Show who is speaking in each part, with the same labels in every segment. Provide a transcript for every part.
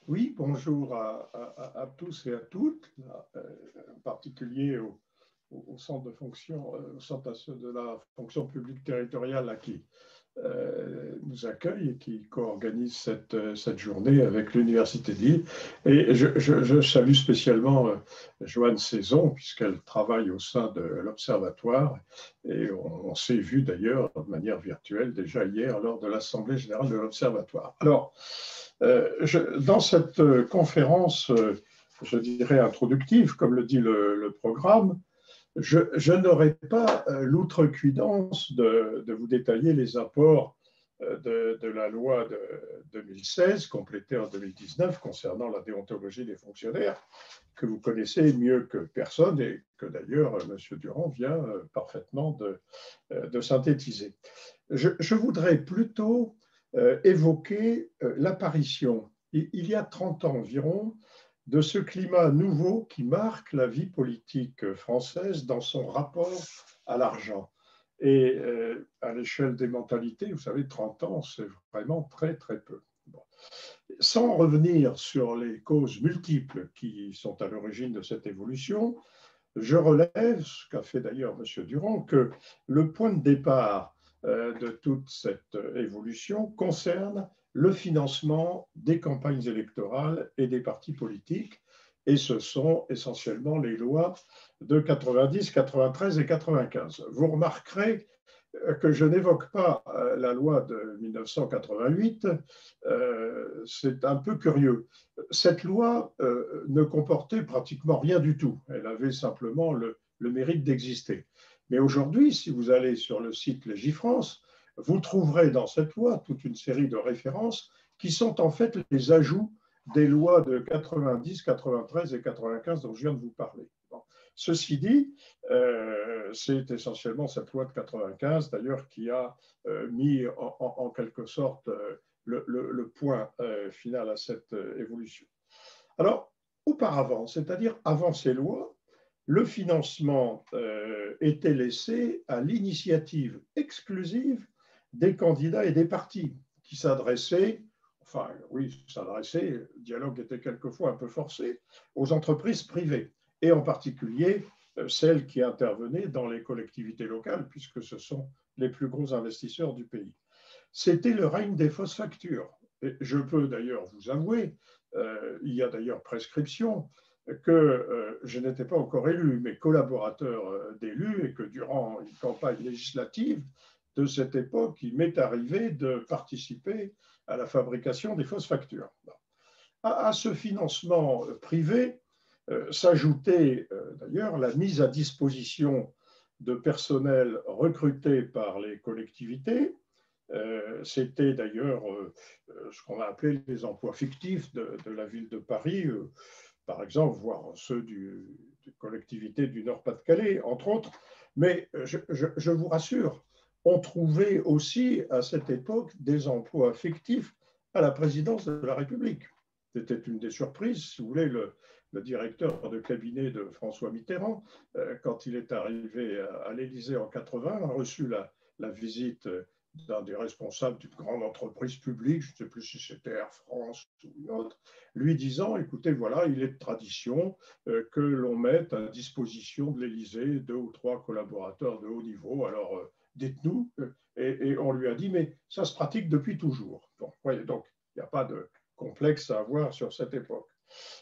Speaker 1: Oui, bonjour à tous et à toutes, en particulier au centre de fonction, au centre de la fonction publique territoriale là, qui nous accueille et qui co-organise cette journée avec l'Université de Lille. Et je salue spécialement Joanne Saison, puisqu'elle travaille au sein de l'Observatoire. Et on s'est vu d'ailleurs de manière virtuelle déjà hier lors de l'Assemblée générale de l'Observatoire. Alors, dans cette conférence, je dirais introductive, comme le dit le programme, je n'aurai pas l'outrecuidance de vous détailler les apports de la loi de 2016, complétée en 2019, concernant la déontologie des fonctionnaires, que vous connaissez mieux que personne et que d'ailleurs M. Durand vient parfaitement de synthétiser. Je voudrais plutôt évoquer l'apparition, il y a 30 ans environ, de ce climat nouveau qui marque la vie politique française dans son rapport à l'argent. Et à l'échelle des mentalités, vous savez, 30 ans, c'est vraiment très, très peu. Bon. Sans revenir sur les causes multiples qui sont à l'origine de cette évolution, je relève, ce qu'a fait d'ailleurs M. Durand, que le point de départ de toute cette évolution concerne le financement des campagnes électorales et des partis politiques. Et ce sont essentiellement les lois de 90, 93 et 95. Vous remarquerez que je n'évoque pas la loi de 1988, c'est un peu curieux. Cette loi ne comportait pratiquement rien du tout. Elle avait simplement le mérite d'exister. Mais aujourd'hui, si vous allez sur le site Légifrance, vous trouverez dans cette loi toute une série de références qui sont en fait les ajouts des lois de 90, 93 et 95 dont je viens de vous parler. Bon. Ceci dit, c'est essentiellement cette loi de 95 d'ailleurs qui a mis en quelque sorte le point final à cette évolution. Alors, auparavant, c'est-à-dire avant ces lois, le financement était laissé à l'initiative exclusive des candidats et des partis qui s'adressaient, enfin oui, s'adressaient, le dialogue était quelquefois un peu forcé, aux entreprises privées, et en particulier celles qui intervenaient dans les collectivités locales, puisque ce sont les plus gros investisseurs du pays. C'était le règne des fausses factures. Et je peux d'ailleurs vous avouer, il y a d'ailleurs prescription, que je n'étais pas encore élu, mais collaborateur d'élus, et que durant une campagne législative de cette époque, il m'est arrivé de participer à la fabrication des fausses factures. À ce financement privé s'ajoutait d'ailleurs la mise à disposition de personnel recruté par les collectivités. C'était d'ailleurs ce qu'on a appelé les emplois fictifs de la ville de Paris, par exemple, voire ceux des collectivités du Nord-Pas-de-Calais, entre autres. Mais je vous rassure, on trouvait aussi à cette époque des emplois fictifs à la présidence de la République. C'était une des surprises, si vous voulez, le directeur de cabinet de François Mitterrand, quand il est arrivé à l'Élysée en 80, a reçu la visite d'un des responsables d'une grande entreprise publique, je ne sais plus si c'était Air France ou une autre, lui disant, écoutez, voilà, il est de tradition que l'on mette à disposition de l'Élysée 2 ou 3 collaborateurs de haut niveau, alors dites-nous, et on lui a dit, mais ça se pratique depuis toujours. Bon, voyez, donc il n'y a pas de complexe à avoir sur cette époque.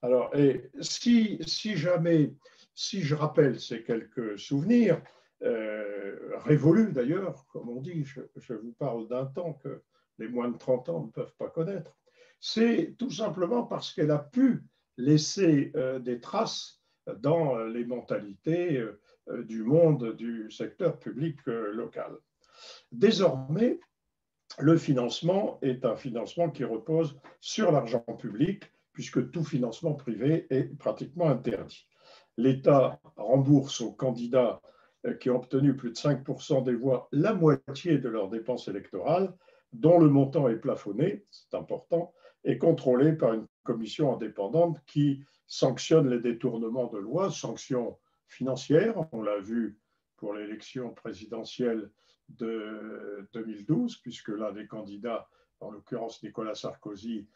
Speaker 1: Alors, et si jamais, si je rappelle ces quelques souvenirs, révolus d'ailleurs, comme on dit, je vous parle d'un temps que les moins de 30 ans ne peuvent pas connaître, c'est tout simplement parce qu'elle a pu laisser des traces dans les mentalités du monde du secteur public local. Désormais, le financement est un financement qui repose sur l'argent public, puisque tout financement privé est pratiquement interdit. L'État rembourse aux candidats qui ont obtenu plus de 5% des voix la moitié de leurs dépenses électorales, dont le montant est plafonné, c'est important, et contrôlé par une commission indépendante qui sanctionne les détournements de loi, sanctions financières, on l'a vu pour l'élection présidentielle de 2012, puisque l'un des candidats en l'occurrence Nicolas Sarkozy,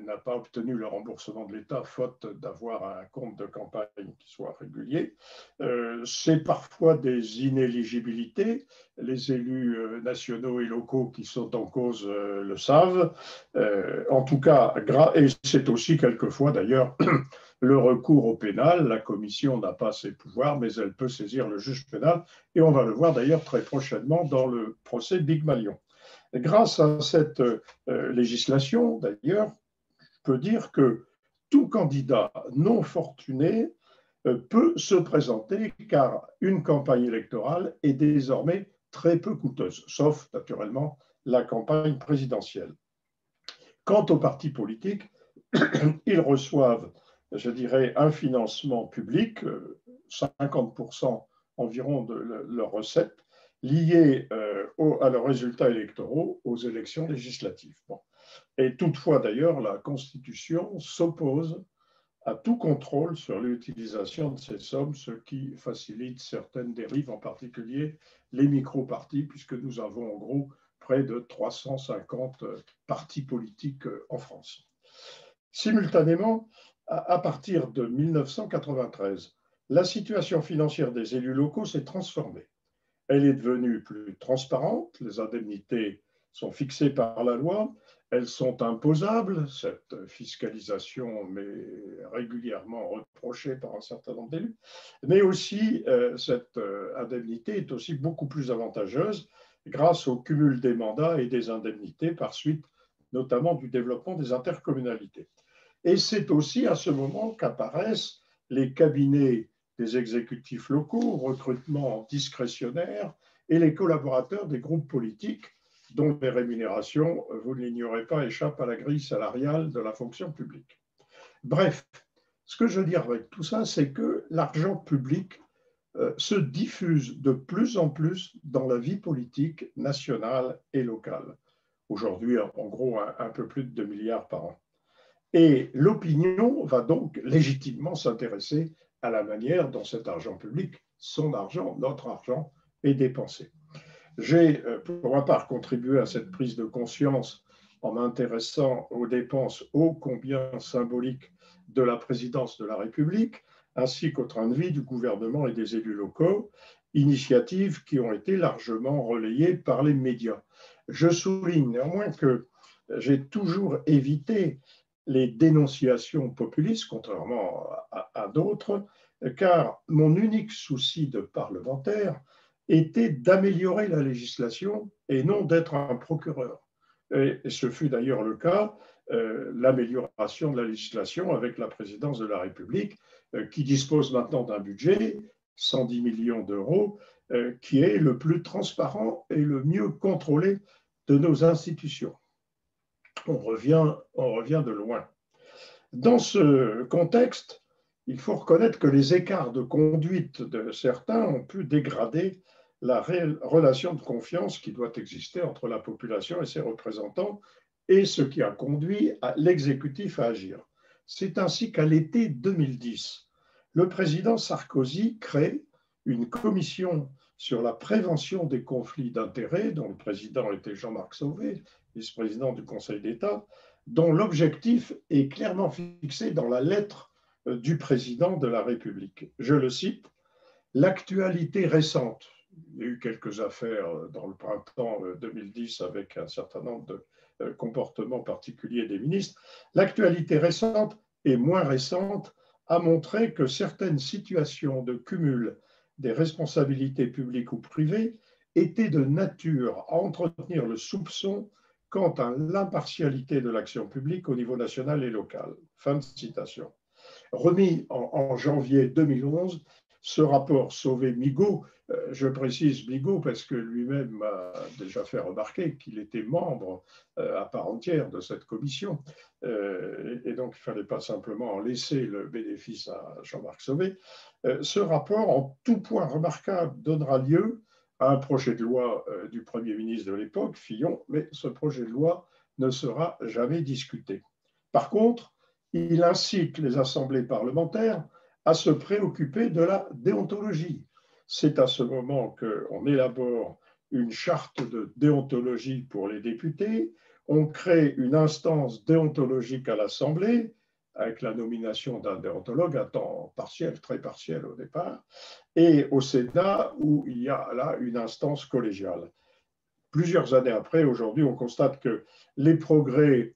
Speaker 1: n'a pas obtenu le remboursement de l'État faute d'avoir un compte de campagne qui soit régulier. C'est parfois des inéligibilités. Les élus nationaux et locaux qui sont en cause le savent. En tout cas, et c'est aussi quelquefois d'ailleurs le recours au pénal. La commission n'a pas ses pouvoirs, mais elle peut saisir le juge pénal. Et on va le voir d'ailleurs très prochainement dans le procès Big Malion. Grâce à cette législation, d'ailleurs, je peux dire que tout candidat non fortuné peut se présenter car une campagne électorale est désormais très peu coûteuse, sauf naturellement la campagne présidentielle. Quant aux partis politiques, ils reçoivent, je dirais, un financement public, 50% environ de leurs recettes, liées à leurs résultats électoraux aux élections législatives. Bon. Et toutefois, d'ailleurs, la Constitution s'oppose à tout contrôle sur l'utilisation de ces sommes, ce qui facilite certaines dérives, en particulier les micro-partis, puisque nous avons en gros près de 350 partis politiques en France. Simultanément, à partir de 1993, la situation financière des élus locaux s'est transformée. Elle est devenue plus transparente, les indemnités sont fixées par la loi, elles sont imposables, cette fiscalisation m'est régulièrement reprochée par un certain nombre d'élus, mais aussi cette indemnité est aussi beaucoup plus avantageuse grâce au cumul des mandats et des indemnités par suite notamment du développement des intercommunalités. Et c'est aussi à ce moment qu'apparaissent les cabinets des exécutifs locaux, recrutement discrétionnaire, et les collaborateurs des groupes politiques dont les rémunérations, vous ne l'ignorez pas, échappent à la grille salariale de la fonction publique. Bref, ce que je veux dire avec tout ça, c'est que l'argent public se diffuse de plus en plus dans la vie politique nationale et locale. Aujourd'hui, en gros, un peu plus de 2 milliards par an. Et l'opinion va donc légitimement s'intéresser à la manière dont cet argent public, son argent, notre argent, est dépensé. J'ai, pour ma part, contribué à cette prise de conscience en m'intéressant aux dépenses ô combien symboliques de la présidence de la République, ainsi qu'au train de vie du gouvernement et des élus locaux, initiatives qui ont été largement relayées par les médias. Je souligne néanmoins que j'ai toujours évité les dénonciations populistes, contrairement à d'autres, car mon unique souci de parlementaire était d'améliorer la législation et non d'être un procureur. Et ce fut d'ailleurs le cas, l'amélioration de la législation avec la présidence de la République, qui dispose maintenant d'un budget, 110 millions d'euros, qui est le plus transparent et le mieux contrôlé de nos institutions. On revient de loin. Dans ce contexte, il faut reconnaître que les écarts de conduite de certains ont pu dégrader la réelle relation de confiance qui doit exister entre la population et ses représentants, et ce qui a conduit l'exécutif à agir. C'est ainsi qu'à l'été 2010, le président Sarkozy crée une commission sur la prévention des conflits d'intérêts, dont le président était Jean-Marc Sauvé, vice-président du Conseil d'État, dont l'objectif est clairement fixé dans la lettre du président de la République. Je le cite, « L'actualité récente », il y a eu quelques affaires dans le printemps 2010 avec un certain nombre de comportements particuliers des ministres, l'actualité récente et moins récente a montré que certaines situations de cumul des responsabilités publiques ou privées étaient de nature à entretenir le soupçon quant à l'impartialité de l'action publique au niveau national et local. Fin de citation. Remis en janvier 2011, ce rapport Sauvé-Migaud, je précise Migaud parce que lui-même m'a déjà fait remarquer qu'il était membre à part entière de cette commission, et donc il ne fallait pas simplement en laisser le bénéfice à Jean-Marc Sauvé. Ce rapport, en tout point remarquable, donnera lieu à un projet de loi du Premier ministre de l'époque, Fillon, mais ce projet de loi ne sera jamais discuté. Par contre, il incite les assemblées parlementaires à se préoccuper de la déontologie. C'est à ce moment qu'on élabore une charte de déontologie pour les députés, on crée une instance déontologique à l'Assemblée, avec la nomination d'un déontologue à temps partiel, très partiel au départ, et au Sénat, où il y a là une instance collégiale. Plusieurs années après, aujourd'hui, on constate que les progrès,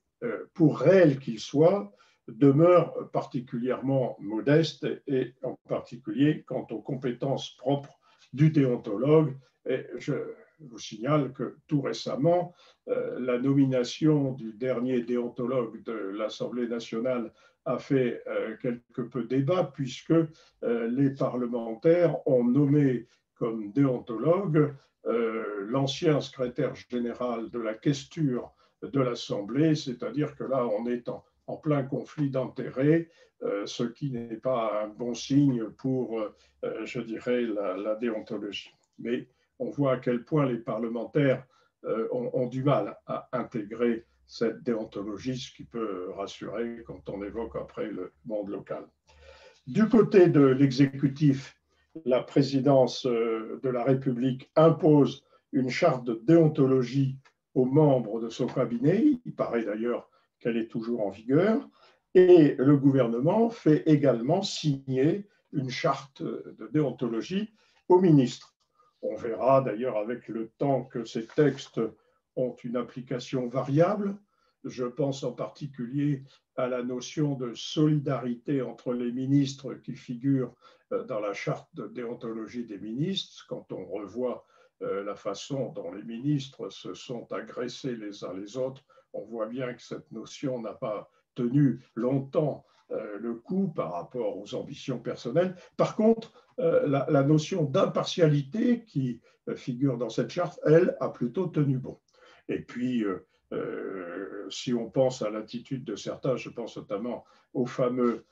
Speaker 1: pour réels qu'ils soient, demeurent particulièrement modestes, et en particulier quant aux compétences propres du déontologue. Et je vous signale que tout récemment, la nomination du dernier déontologue de l'Assemblée nationale a fait quelque peu débat, puisque les parlementaires ont nommé comme déontologue l'ancien secrétaire général de la questure de l'Assemblée, c'est-à-dire que là, on est en plein conflit d'intérêts, ce qui n'est pas un bon signe pour, je dirais, la déontologie. Mais on voit à quel point les parlementaires ont du mal à intégrer cette déontologie, ce qui peut rassurer quand on évoque après le monde local. Du côté de l'exécutif, la présidence de la République impose une charte de déontologie aux membres de son cabinet. Il paraît d'ailleurs qu'elle est toujours en vigueur. Et le gouvernement fait également signer une charte de déontologie aux ministres. On verra d'ailleurs avec le temps que ces textes ont une application variable. Je pense en particulier à la notion de solidarité entre les ministres qui figure dans la charte de déontologie des ministres. Quand on revoit la façon dont les ministres se sont agressés les uns les autres, on voit bien que cette notion n'a pas tenu longtemps le coup par rapport aux ambitions personnelles. Par contre, la notion d'impartialité qui figure dans cette charte, elle, a plutôt tenu bon. Et puis, si on pense à l'attitude de certains, je pense notamment aux fameux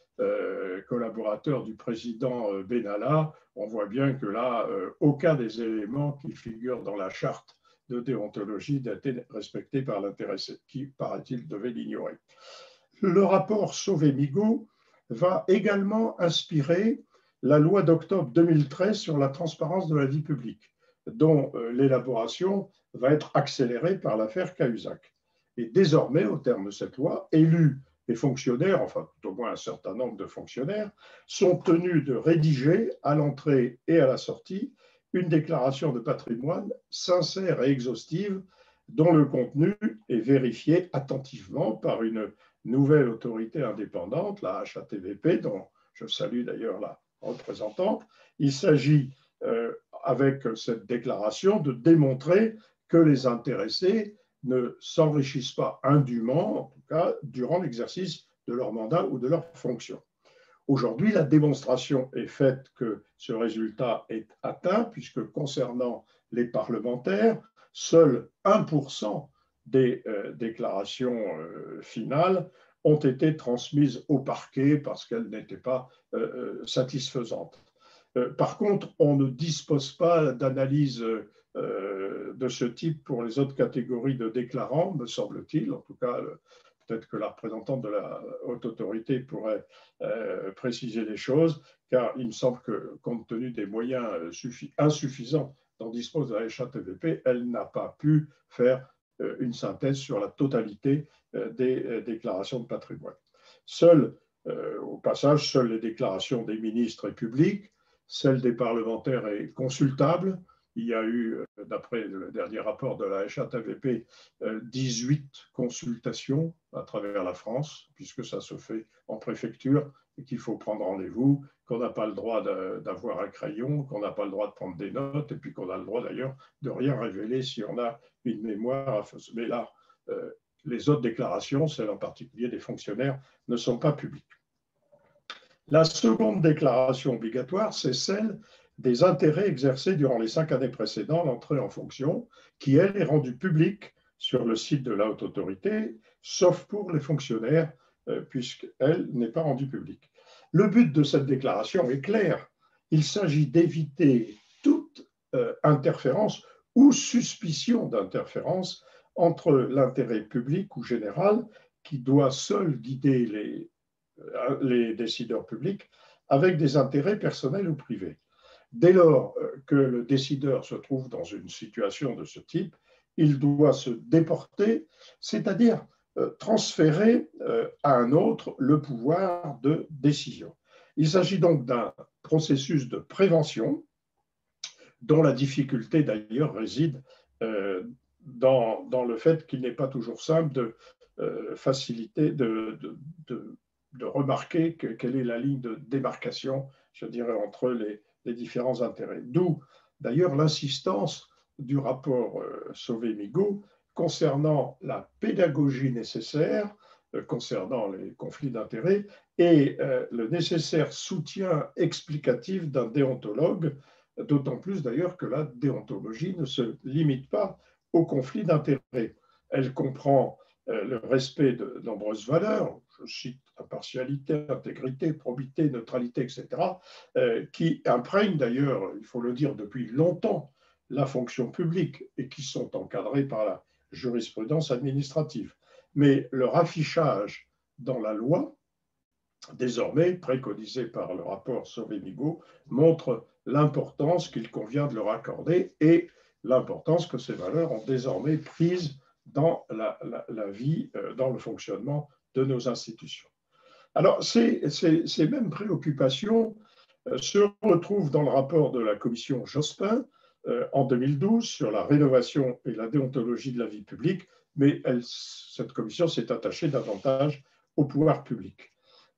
Speaker 1: collaborateurs du président Benalla, on voit bien que là, aucun des éléments qui figurent dans la charte de déontologie n'a été respecté par l'intéressé, qui, paraît-il, devait l'ignorer. Le rapport Sauvé-Migaud va également inspirer la loi d'octobre 2013 sur la transparence de la vie publique, dont l'élaboration va être accélérée par l'affaire Cahuzac. Et désormais, au terme de cette loi, élus et fonctionnaires, enfin au moins un certain nombre de fonctionnaires, sont tenus de rédiger à l'entrée et à la sortie une déclaration de patrimoine sincère et exhaustive dont le contenu est vérifié attentivement par une nouvelle autorité indépendante, la HATVP, dont je salue d'ailleurs la représentante. Il s'agit, avec cette déclaration, de démontrer que les intéressés ne s'enrichissent pas indûment, en tout cas durant l'exercice de leur mandat ou de leur fonction. Aujourd'hui, la démonstration est faite que ce résultat est atteint, puisque concernant les parlementaires, seul 1% des déclarations finales ont été transmises au parquet parce qu'elles n'étaient pas satisfaisantes. Par contre, on ne dispose pas d'analyse de ce type pour les autres catégories de déclarants, me semble-t-il. En tout cas, peut-être que la représentante de la haute autorité pourrait préciser les choses, car il me semble que, compte tenu des moyens insuffisants dont dispose la HATVP, elle n'a pas pu faire une synthèse sur la totalité des déclarations de patrimoine. Au passage, seules les déclarations des ministres est publique, celle des parlementaires est consultable. Il y a eu, d'après le dernier rapport de la HATVP, 18 consultations à travers la France, puisque ça se fait en préfecture et qu'il faut prendre rendez-vous, qu'on n'a pas le droit d'avoir un crayon, qu'on n'a pas le droit de prendre des notes, et puis qu'on a le droit d'ailleurs de rien révéler si on a une mémoire. Mais là, les autres déclarations, celles en particulier des fonctionnaires, ne sont pas publiques. La seconde déclaration obligatoire, c'est celle des intérêts exercés durant les 5 années précédant l'entrée en fonction, qui, elle, est rendue publique sur le site de la haute autorité, sauf pour les fonctionnaires, puisqu'elle n'est pas rendue publique. Le but de cette déclaration est clair. Il s'agit d'éviter toute interférence ou suspicion d'interférence entre l'intérêt public ou général, qui doit seul guider les décideurs publics, avec des intérêts personnels ou privés. Dès lors que le décideur se trouve dans une situation de ce type, il doit se déporter, c'est-à-dire transférer à un autre le pouvoir de décision. Il s'agit donc d'un processus de prévention dont la difficulté d'ailleurs réside dans le fait qu'il n'est pas toujours simple de faciliter, de remarquer quelle est la ligne de démarcation, je dirais, entre les différents intérêts. D'où d'ailleurs l'insistance du rapport Sauvé-Migaud concernant la pédagogie nécessaire, concernant les conflits d'intérêts et le nécessaire soutien explicatif d'un déontologue, d'autant plus d'ailleurs que la déontologie ne se limite pas aux conflits d'intérêts. Elle comprend le respect de nombreuses valeurs, je cite impartialité, intégrité, probité, neutralité, etc., qui imprègnent d'ailleurs, il faut le dire, depuis longtemps la fonction publique et qui sont encadrées par la jurisprudence administrative. Mais leur affichage dans la loi, désormais préconisé par le rapport Sauvé-Migaud, montre l'importance qu'il convient de leur accorder et l'importance que ces valeurs ont désormais prise dans la vie, dans le fonctionnement de nos institutions. Alors, ces mêmes préoccupations se retrouvent dans le rapport de la commission Jospin en 2012 sur la rénovation et la déontologie de la vie publique, mais cette commission s'est attachée davantage au pouvoir public.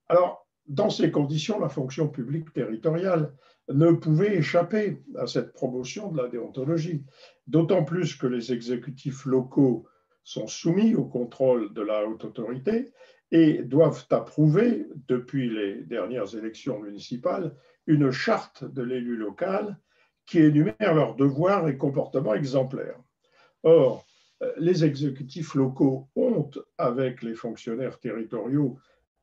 Speaker 1: Alors, dans ces conditions, la fonction publique territoriale ne pouvait échapper à cette promotion de la déontologie, d'autant plus que les exécutifs locaux sont soumis au contrôle de la haute autorité et doivent approuver, depuis les dernières élections municipales, une charte de l'élu local qui énumère leurs devoirs et comportements exemplaires. Or, les exécutifs locaux ont, avec les fonctionnaires territoriaux,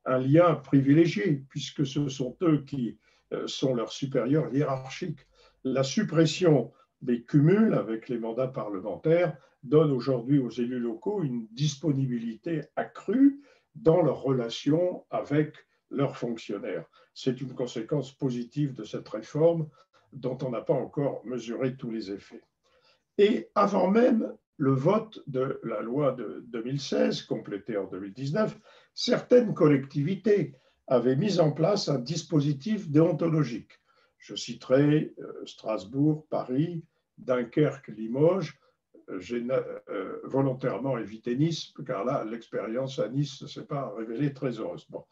Speaker 1: un lien privilégié, puisque ce sont eux qui sont leurs supérieurs hiérarchiques. La suppression des cumuls avec les mandats parlementaires donne aujourd'hui aux élus locaux une disponibilité accrue dans leurs relations avec leurs fonctionnaires. C'est une conséquence positive de cette réforme dont on n'a pas encore mesuré tous les effets. Et avant même le vote de la loi de 2016, complétée en 2019, certaines collectivités avaient mis en place un dispositif déontologique. Je citerai Strasbourg, Paris, Dunkerque, Limoges. J'ai volontairement évité Nice, car là, l'expérience à Nice ne s'est pas révélée très heureuse. Bon.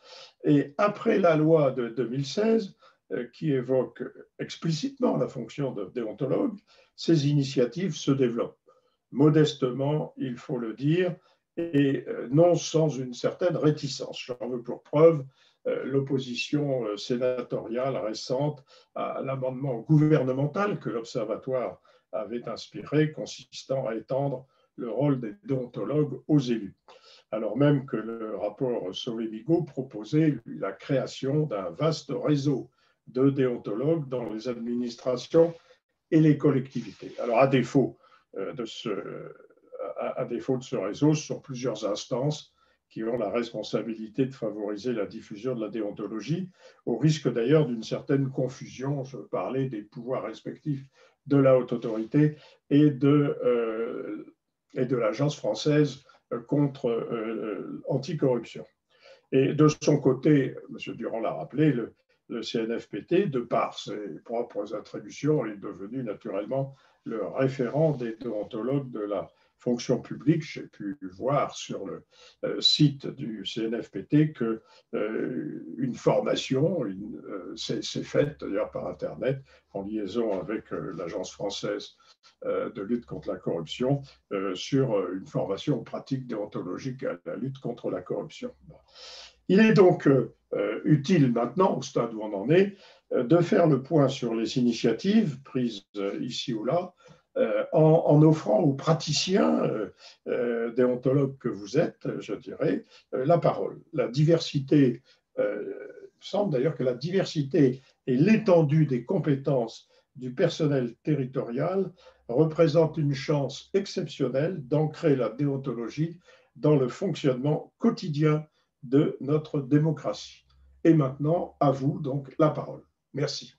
Speaker 1: Et après la loi de 2016, qui évoque explicitement la fonction de déontologue, ces initiatives se développent. Modestement, il faut le dire, et non sans une certaine réticence. J'en veux pour preuve l'opposition sénatoriale récente à l'amendement gouvernemental que l'Observatoire avait inspiré, consistant à étendre le rôle des déontologues aux élus. Alors même que le rapport Sauvé-Migaud proposait la création d'un vaste réseau de déontologues dans les administrations et les collectivités. Alors, à défaut de ce réseau, ce sont plusieurs instances qui ont la responsabilité de favoriser la diffusion de la déontologie, au risque d'ailleurs d'une certaine confusion. Je parlais des pouvoirs respectifs de la haute autorité et de l'Agence française contre anticorruption. Et de son côté, M. Durand l'a rappelé, le CNFPT, de par ses propres attributions, est devenu naturellement le référent des déontologues de la fonction publique. J'ai pu voir sur le site du CNFPT qu'une formation s'est faite d'ailleurs par Internet en liaison avec l'Agence française de lutte contre la corruption sur une formation pratique déontologique à la lutte contre la corruption. Il est donc utile maintenant, au stade où on en est, de faire le point sur les initiatives prises ici ou là, en offrant aux praticiens déontologues que vous êtes, je dirais, la parole. La diversité, il semble d'ailleurs que la diversité et l'étendue des compétences du personnel territorial représentent une chance exceptionnelle d'ancrer la déontologie dans le fonctionnement quotidien de notre démocratie. Et maintenant, à vous donc la parole. Merci.